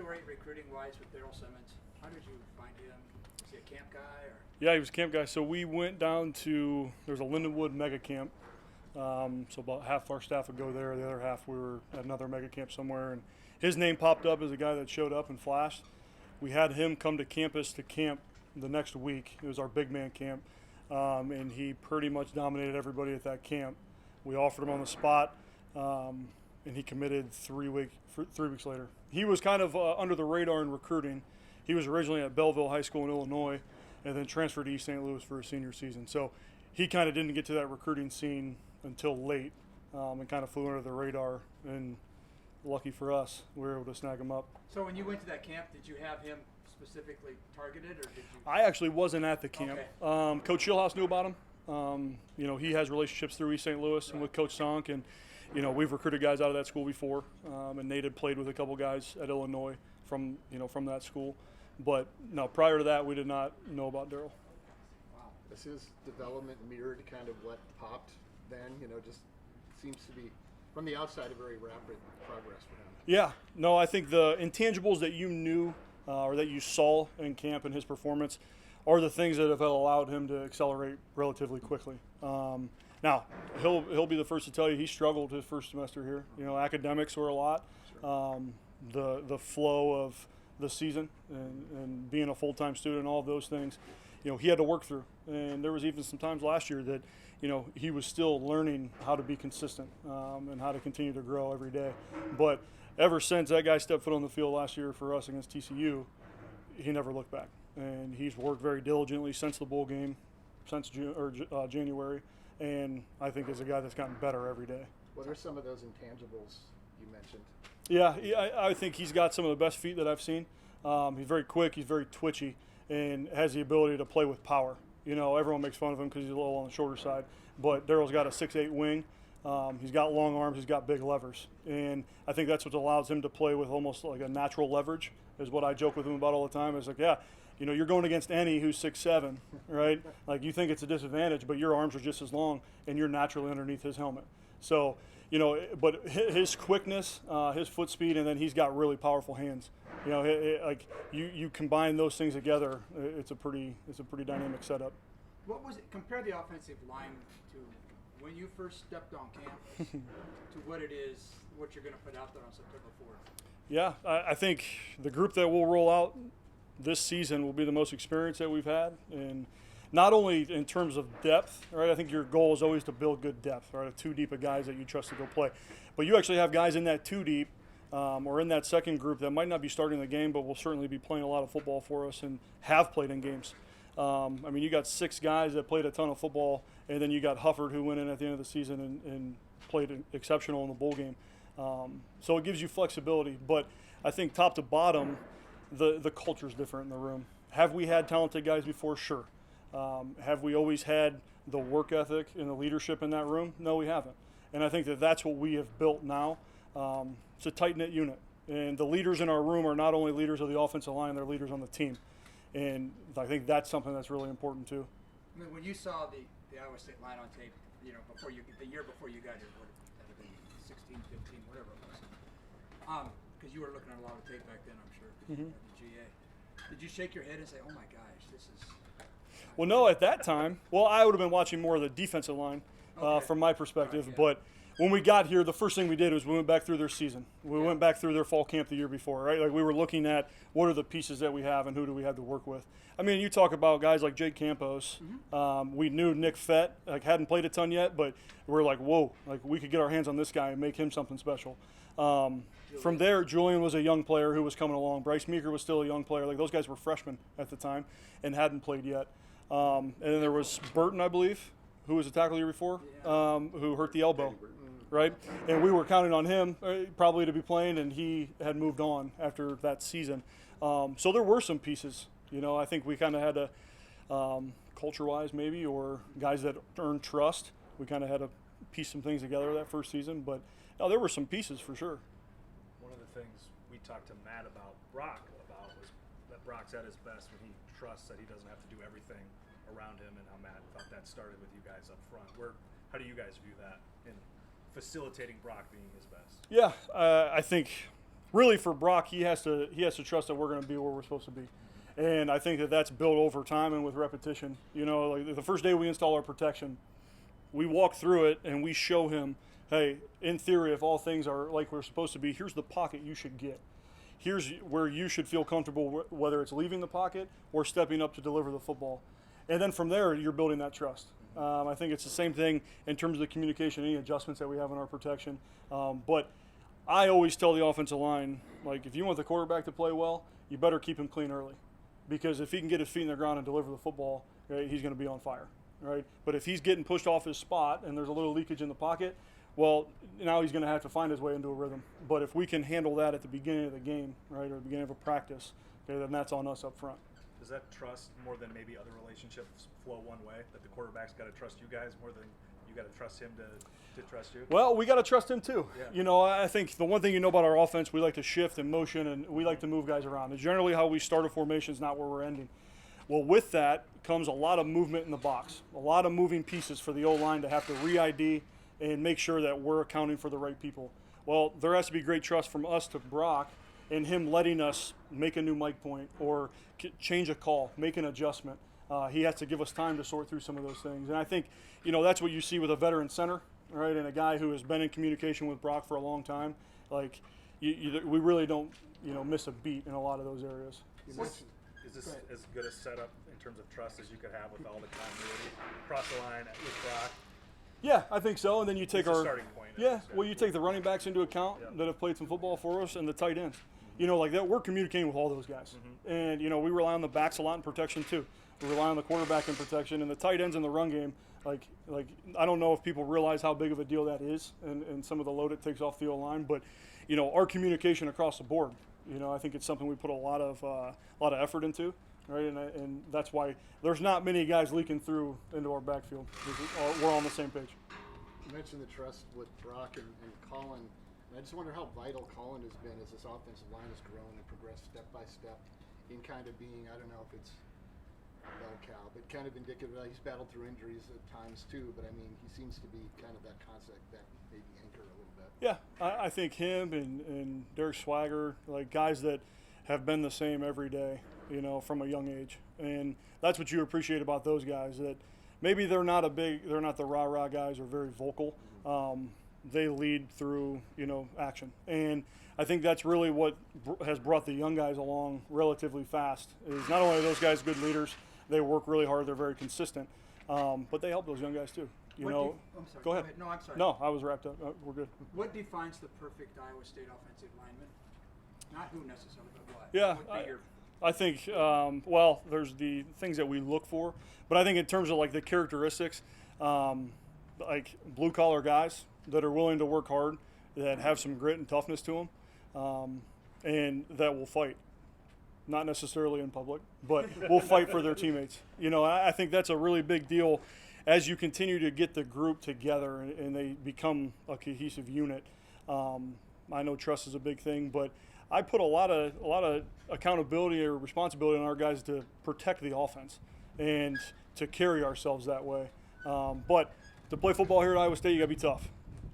evaluate recruiting-wise with Daryl Simmons? How did you find him? Is he a camp guy? Or? Yeah, he was a camp guy. So we went down to, there's a Lindenwood mega camp. So about half our staff would go there. The other half we were at another mega camp somewhere. And his name popped up as a guy that showed up and flashed. We had him come to campus to camp the next week. It was our big man camp. And he pretty much dominated everybody at that camp. We offered him on the spot, and he committed 3 weeks later. He was kind of under the radar in recruiting. He was originally at Belleville High School in Illinois and then transferred to East St. Louis for his senior season. So he kind of didn't get to that recruiting scene until late, and kind of flew under the radar. And lucky for us, we were able to snag him up. So when you went to that camp, did you have him specifically targeted, or did you? I actually wasn't at the camp. Okay. Coach Schillhouse knew about him. He has relationships through East St. Louis and with Coach Sonk, and we've recruited guys out of that school before. And Nate had played with a couple guys at Illinois from that school. But no, prior to that, we did not know about Daryl. Wow. Is his development mirrored kind of what popped then? Just seems to be, from the outside, a very rapid progress for him. Yeah. No, I think the intangibles that you knew or that you saw in camp and his performance are the things that have allowed him to accelerate relatively quickly. Now, he'll be the first to tell you he struggled his first semester here. Academics were a lot. Sure. The flow of the season and being a full-time student, all of those things, he had to work through. And there was even some times last year that, he was still learning how to be consistent and how to continue to grow every day. But ever since that guy stepped foot on the field last year for us against TCU, he never looked back. And he's worked very diligently since the bowl game, since January. And I think is a guy that's gotten better every day. What are some of those intangibles you mentioned? Yeah, I think he's got some of the best feet that I've seen. He's very quick, he's very twitchy, and has the ability to play with power. Everyone makes fun of him because he's a little on the shorter side, but Daryl's got a 6'8" wing. He's got long arms, he's got big levers, and I think that's what allows him to play with almost like a natural leverage, is what I joke with him about all the time. It's like, you're going against Annie who's 6'7", right? Like, you think it's a disadvantage, but your arms are just as long, and you're naturally underneath his helmet. So, but his quickness, his foot speed, and then he's got really powerful hands. You combine those things together, it's a pretty dynamic setup. What was it? Compare the offensive line to when you first stepped on campus to what it is, what you're going to put out there on September 4th. Yeah, I think the group that will roll out this season will be the most experienced that we've had, and not only in terms of depth, right? I think your goal is always to build good depth, right? A 2 deep of guys that you trust to go play. But you actually have guys in that 2 deep or in that second group that might not be starting the game, but will certainly be playing a lot of football for us and have played in games. You got 6 guys that played a ton of football, and then you got Hufford, who went in at the end of the season and played exceptional in the bowl game. So it gives you flexibility. But I think top to bottom, the culture's different in the room. Have we had talented guys before? Sure. Have we always had the work ethic and the leadership in that room? No, we haven't. And I think that's what we have built now. It's a tight-knit unit. And the leaders in our room are not only leaders of the offensive line, they're leaders on the team. And I think that's something that's really important too. I mean, when you saw the Iowa State line on tape, the year before you got here, what that would be 16, 15, whatever it was. Because you were looking at a lot of tape back then, I'm sure, because you had the GA. Did you shake your head and say, "Oh my gosh, this is"? Well, no, at that time. Well, I would have been watching more of the defensive line from my perspective. Right, yeah. But when we got here, the first thing we did was we went back through their season. We went back through their fall camp the year before, right? Like, we were looking at what are the pieces that we have and who do we have to work with. I mean, you talk about guys like Jake Campos. We knew Nick Fett hadn't played a ton yet, but we're like, whoa, like we could get our hands on this guy and make him something special. From there, Julian was a young player who was coming along. Bryce Meeker was still a young player. Like, those guys were freshmen at the time and hadn't played yet. And then there was Burton, I believe, who was a tackle the year before, who hurt the elbow, right? And we were counting on him probably to be playing, and he had moved on after that season. So there were some pieces. I think we kind of had to, culture-wise maybe, or guys that earned trust, we kind of had to piece some things together that first season. But no, there were some pieces for sure. One of the things we talked to Matt about Brock was that Brock's at his best when he trusts that he doesn't have to do everything around him, and how Matt thought that started with you guys up front. How do you guys view that in facilitating Brock being his best? Yeah, I think really for Brock, he has to trust that we're going to be where we're supposed to be. And I think that that's built over time and with repetition. You know, like the first day we install our protection, we walk through it and we show him, hey, in theory, if all things are like we're supposed to be, here's the pocket you should get. Here's where you should feel comfortable, whether it's leaving the pocket or stepping up to deliver the football. And then from there, you're building that trust. I think it's the same thing in terms of the communication, any adjustments that we have in our protection. But I always tell the offensive line, like, if you want the quarterback to play well, you better keep him clean early. Because if he can get his feet in the ground and deliver the football, right, he's going to be on fire, right? But if he's getting pushed off his spot and there's a little leakage in the pocket, well, now he's going to have to find his way into a rhythm. But if we can handle that at the beginning of the game, right, or the beginning of a practice, okay, then that's on us up front. Does that trust more than maybe other relationships flow one way? That the quarterback's got to trust you guys more than you got to trust him to trust you? Well, we got to trust him too. Yeah. You know, I think the one thing you know about our offense, we like to shift and motion, and we like to move guys around. And generally, how we start a formation is not where we're ending. Well, with that comes a lot of movement in the box, a lot of moving pieces for the O-line to have to re-ID and make sure that we're accounting for the right people. Well, there has to be great trust from us to Brock and him letting us make a new mic point or change a call, make an adjustment. He has to give us time to sort through some of those things. And I think, you know, that's what you see with a veteran center, right, and a guy who has been in communication with Brock for a long time. Like, we really don't, you know, miss a beat in a lot of those areas. You mentioned, Is this as good a setup in terms of trust as you could have with all the continuity across the line with Brock? Yeah, I think so. And then you take It's a our starting point. Yeah, well, you take the running backs into account that have played some football for us, and the tight ends. You know, like that, we're communicating with all those guys. And, you know, we rely on the backs a lot in protection too. We rely on the quarterback in protection, and the tight ends in the run game. Like I don't know if people realize how big of a deal that is, and some of the load it takes off the O-line. But, you know, our communication across the board. You know, I think it's something we put a lot of effort into, right? And that's why there's not many guys leaking through into our backfield. We're all on the same page. you mentioned the trust with Brock and Colin. And I just wonder how vital Colin has been as this offensive line has grown and progressed step by step in kind of being, I don't know if it's bell cow, but kind of indicative. He's battled through injuries at times too, but I mean, he seems to be kind of that concept, that maybe anchor a little bit. Yeah, I think him and Derek Swagger, like guys that have been the same every day, you know, from a young age. And that's what you appreciate about those guys, that maybe they're not the rah-rah guys or very vocal. They lead through, you know, action. And I think that's really what has brought the young guys along relatively fast, is not only are those guys good leaders, they work really hard, they're very consistent, but they help those young guys too. You know, I'm sorry. go ahead. No, I'm sorry. No, I was wrapped up. We're good. What defines the perfect Iowa State offensive lineman? Not who necessarily, but what? Yeah, What would be your I think, well, there's the things that we look for, but I think in terms of like the characteristics, like blue collar guys that are willing to work hard, that have some grit and toughness to them, and that will fight. Not necessarily in public, but will fight for their teammates. You know, I think that's a really big deal as you continue to get the group together and they become a cohesive unit. I know trust is a big thing, but I put a lot of accountability or responsibility on our guys to protect the offense and to carry ourselves that way. But to play football here at Iowa State, you got to be tough.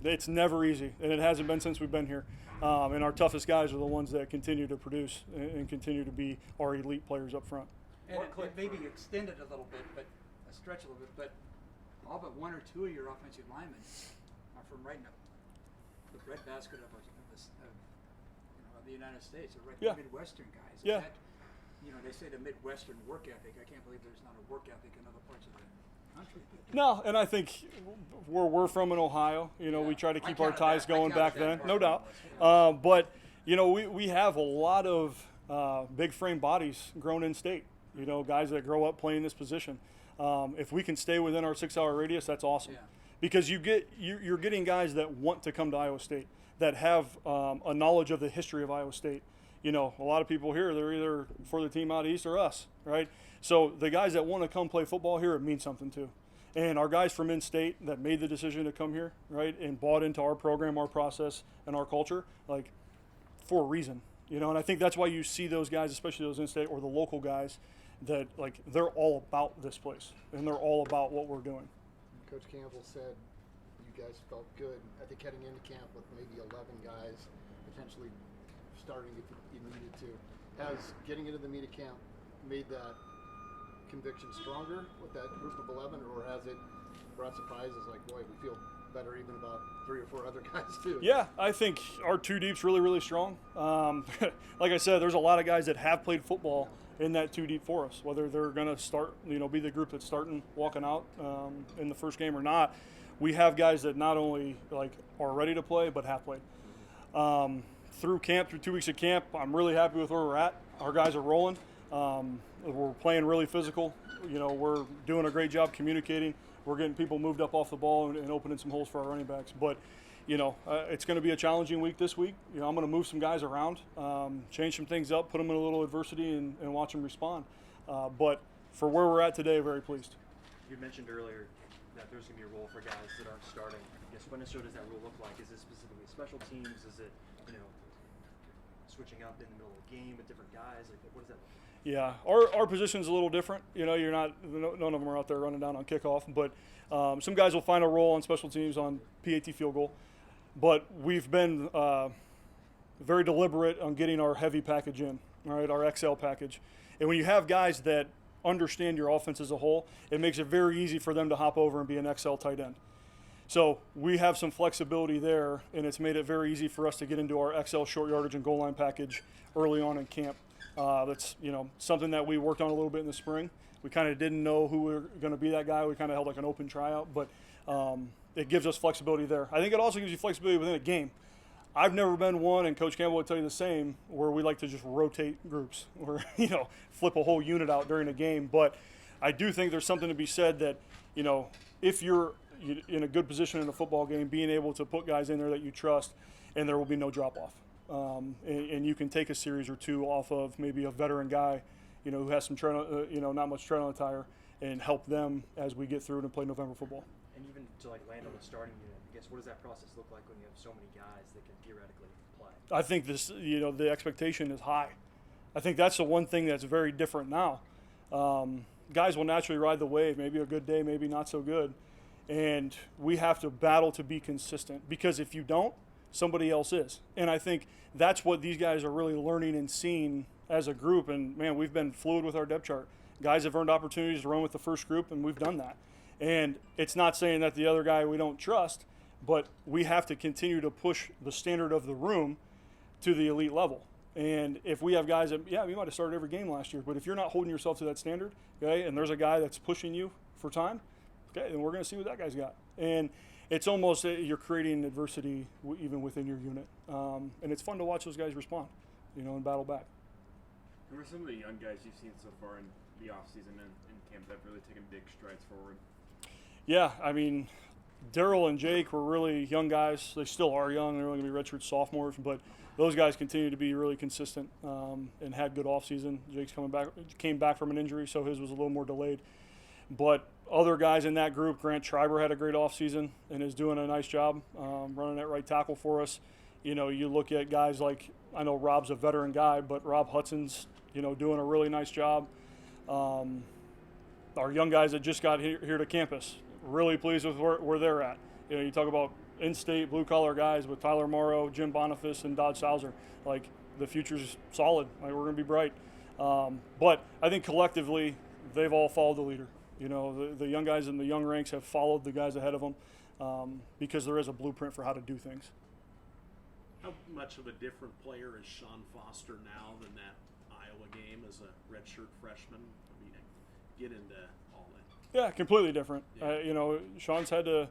It's never easy, and it hasn't been since we've been here. And our toughest guys are the ones that continue to produce and continue to be our elite players up front. and it maybe extend it a little bit, but stretch a little bit, but all but one or two of your offensive linemen are from right now. The breadbasket of the United States, are right Yeah. Midwestern guys. Yeah. That, you know, they say the Midwestern work ethic. I can't believe there's not a work ethic in other parts of the country. No, and I think where we're from in Ohio, you know, we Yeah. try to I keep our counted ties that. I going counted back that then, part no of doubt. it. But, you know, we have a lot of big frame bodies grown in state, you know, guys that grow up playing this position. If we can stay within our 6-hour radius, that's awesome. Yeah. Because you're getting guys that want to come to Iowa State, that have a knowledge of the history of Iowa State. You know, a lot of people here, they're either for the team out east or us, right? So the guys that want to come play football here, it means something too. And our guys from in-state that made the decision to come here, right, and bought into our program, our process, and our culture, like, for a reason. You know, and I think that's why you see those guys, especially those in-state or the local guys, that, like, they're all about this place, and they're all about what we're doing. Coach Campbell said you guys felt good, I think, heading into camp with maybe 11 guys potentially starting if you needed to. Has getting into the media camp made that conviction stronger with that group of 11, or has it brought surprises like, boy, we feel better even about 3 or 4 other guys too? Yeah, I think our two deep's really, really strong. Like I said, there's a lot of guys that have played football in that two deep for us, whether they're going to start, be the group that's starting walking out in the first game or not. We have guys that not only are ready to play, but have played. Through 2 weeks of camp, I'm really happy with where we're at. Our guys are rolling. We're playing really physical. We're doing a great job communicating. We're getting people moved up off the ball and opening some holes for our running backs. But, it's going to be a challenging week this week. I'm going to move some guys around, change some things up, put them in a little adversity and watch them respond. But for where we're at today, very pleased. You mentioned earlier that there's going to be a role for guys that aren't starting. I guess what does that role look like? Is it specifically special teams? Is it, switching up in the middle of the game with different guys? What does that look like? Yeah, our position's a little different. You're not, none of them are out there running down on kickoff, but some guys will find a role on special teams on PAT field goal. But we've been very deliberate on getting our heavy package in, all right, our XL package. And when you have guys that understand your offense as a whole, it makes it very easy for them to hop over and be an XL tight end. So we have some flexibility there, and it's made it very easy for us to get into our XL short yardage and goal line package early on in camp. That's something that we worked on a little bit in the spring. We kind of didn't know who we were going to be that guy. We kind of held like an open tryout, but it gives us flexibility there. I think it also gives you flexibility within a game. I've never been one, and Coach Campbell would tell you the same, where we like to just rotate groups or flip a whole unit out during a game. But I do think there's something to be said that if you're in a good position in a football game, being able to put guys in there that you trust, and there will be no drop off. And you can take a series or two off of maybe a veteran guy, who has some not much tread on the tire, and help them as we get through and play November football. And even to land on the starting unit, I guess what does that process look like when you have so many guys that can theoretically play? I think the expectation is high. I think that's the one thing that's very different now. Guys will naturally ride the wave, maybe a good day, maybe not so good. And we have to battle to be consistent, because if you don't, somebody else is. And I think that's what these guys are really learning and seeing as a group. And, man, we've been fluid with our depth chart. Guys have earned opportunities to run with the first group, and we've done that. And it's not saying that the other guy we don't trust, but we have to continue to push the standard of the room to the elite level. And if we have guys that, we might have started every game last year, but if you're not holding yourself to that standard, okay, and there's a guy that's pushing you for time, okay, then we're going to see what that guy's got. And it's almost you're creating adversity even within your unit. And it's fun to watch those guys respond, and battle back. Who are some of the young guys you've seen so far in the offseason and in camp that have really taken big strides forward? Yeah, I mean, Daryl and Jake were really young guys. They still are young. They're only going to be redshirt sophomores, but those guys continue to be really consistent and had good offseason. Jake's came back from an injury, so his was a little more delayed. But other guys in that group, Grant Schreiber had a great offseason and is doing a nice job running at right tackle for us. You look at guys like, I know Rob's a veteran guy, but Rob Hudson's, doing a really nice job. Our young guys that just got here to campus, really pleased with where they're at. You talk about in-state blue-collar guys with Tyler Morrow, Jim Boniface, and Dodge Sauser. The future's solid. We're going to be bright. But I think collectively, they've all followed the leader. The young guys in the young ranks have followed the guys ahead of them because there is a blueprint for how to do things. How much of a different player is Sean Foster now than that Iowa game as a redshirt freshman? I mean, get into all that. Yeah, completely different. Yeah. Sean's had to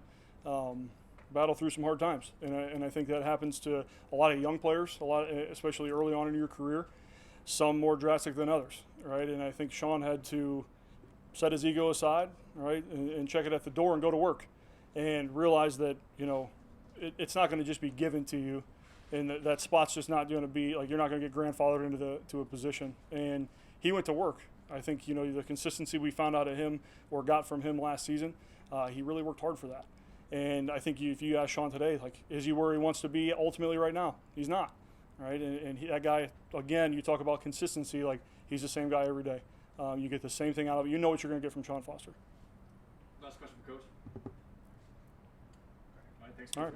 battle through some hard times, and I think that happens to a lot of young players, especially early on in your career. Some more drastic than others, right? And I think Sean had to set his ego aside, right, and check it at the door and go to work, and realize that it's not going to just be given to you, and that spot's just not going to be you're not going to get grandfathered into a position. And he went to work. I think the consistency we found out of him or got from him last season, he really worked hard for that. And I think if you ask Sean today, is he where he wants to be ultimately right now? He's not, right? And that guy, again, you talk about consistency, he's the same guy every day. You get the same thing out of it. You know what you're going to get from Sean Foster. Last question for Coach. All right, thanks. All right.